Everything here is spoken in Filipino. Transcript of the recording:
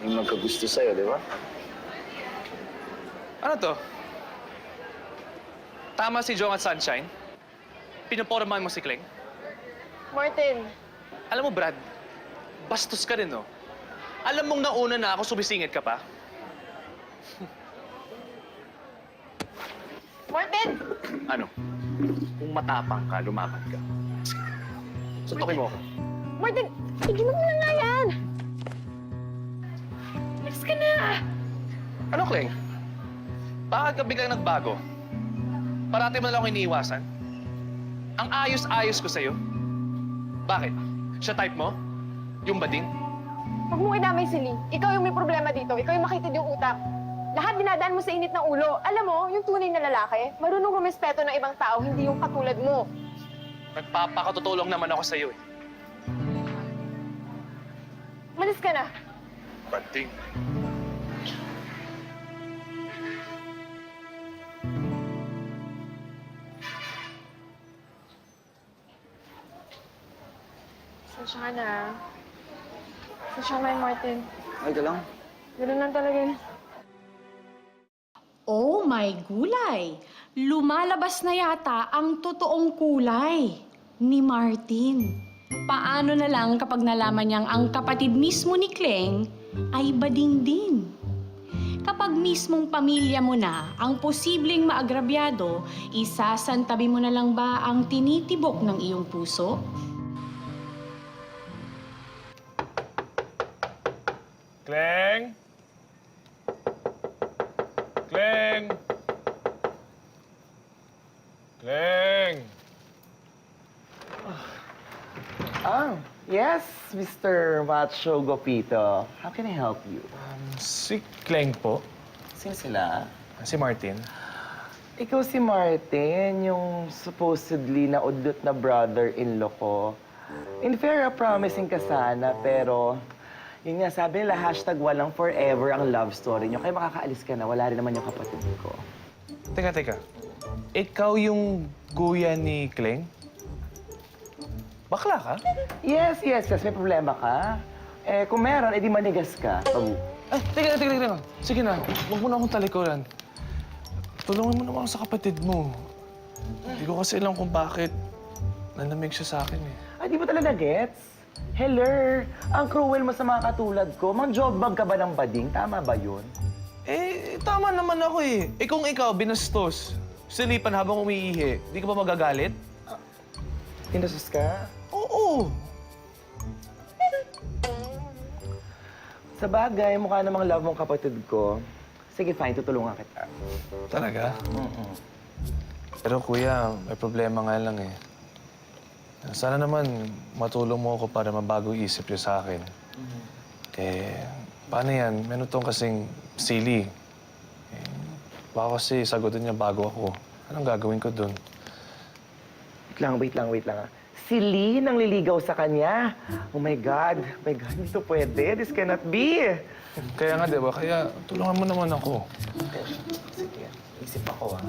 yung magkagusto sa'yo, di ba? Ano to? Tama si Jong at Sunshine? Pinupormahan mo si Kleng? Martin, Alam mo, Brad, bastos ka rin, no? Alam mong nauna na ako, sumisingit ka pa? Martin! Ano? Kung matapang ka, lumaban ka. Suntukin mo ako. Martin, igiman mo na nga yan! Alis ka na! Ano, Kleng? Bakit ka biglang nagbago? Parati mo na lang ako iniiwasan? Ang ayos-ayos ko sa'yo. Bakit? Siya type mo? Yung bading? Huwag mong idamay si Lee. Ikaw yung may problema dito. Ikaw yung makitid yung utak. Lahat dinadaan mo sa init ng ulo. Alam mo, yung tunay na lalaki, marunong rumespeto ng ibang tao, hindi yung katulad mo. Nagpapakatutulong naman ako sa'yo, eh. Malis ka na. Bading. Sasya ka na. Sasya ka na, Martin. Ay, ka lang. Ganun lang talaga yun. Oh my gulay! Lumalabas na yata ang totoong kulay ni Martin. Paano na lang kapag nalaman niyang ang kapatid mismo ni Kleng ay bading din? Kapag mismong pamilya mo na ang posibleng maagrabyado, isasantabi mo na lang ba ang tinitibok ng iyong puso? Kleng? Kleng? Kleng? Yes, Mr. Macho Gopito. How can I help you? Si Kleng po. Sino sila? Si Martin. Ikaw si Martin, yung supposedly na udot na brother-in-law ko. In fair, promising ka sana, pero yun nga, sabi nila, hashtag walang forever ang love story nyo. Kaya makakaalis ka na, wala rin naman yung kapatid ko. Teka. Ikaw yung guya ni Kleng? Bakla ka? Yes, may problema ka. Eh, kung meron, edi manigas ka. Ay, teka. Sige na, huwag mo na akong talikuran. Tulungan mo naman ako sa kapatid mo. Hindi ko kasi alam kung bakit nanamig siya sa akin, eh. Ay, di ba talaga gets? Hello, ang cruel mo sa mga katulad ko. Mang-job bag ka ba ng bading? Tama ba yun? Eh, tama naman ako, eh. Eh, kung ikaw, binastos, silipan habang umiihi, di ka ba magagalit? Pinasus ka? Oo. Sa bagay, mukha namang love mong kapatid ko. Sige, fine, tutulungan kita. Talaga? Pero kuya, may problema nga lang, eh. Sana naman matulong mo ako para mabago yung isip niyo sa akin. Eh, paano yan? Meron tong kasing silly. Eh, baka kasi sagutin niya bago ako. Anong gagawin ko dun? Wait lang. Si Lee nang liligaw sa kanya. Oh my God, hindi to pwede. This cannot be. Kaya nga, di ba? Kaya tulungan mo naman ako. Sige, isip ako, ha.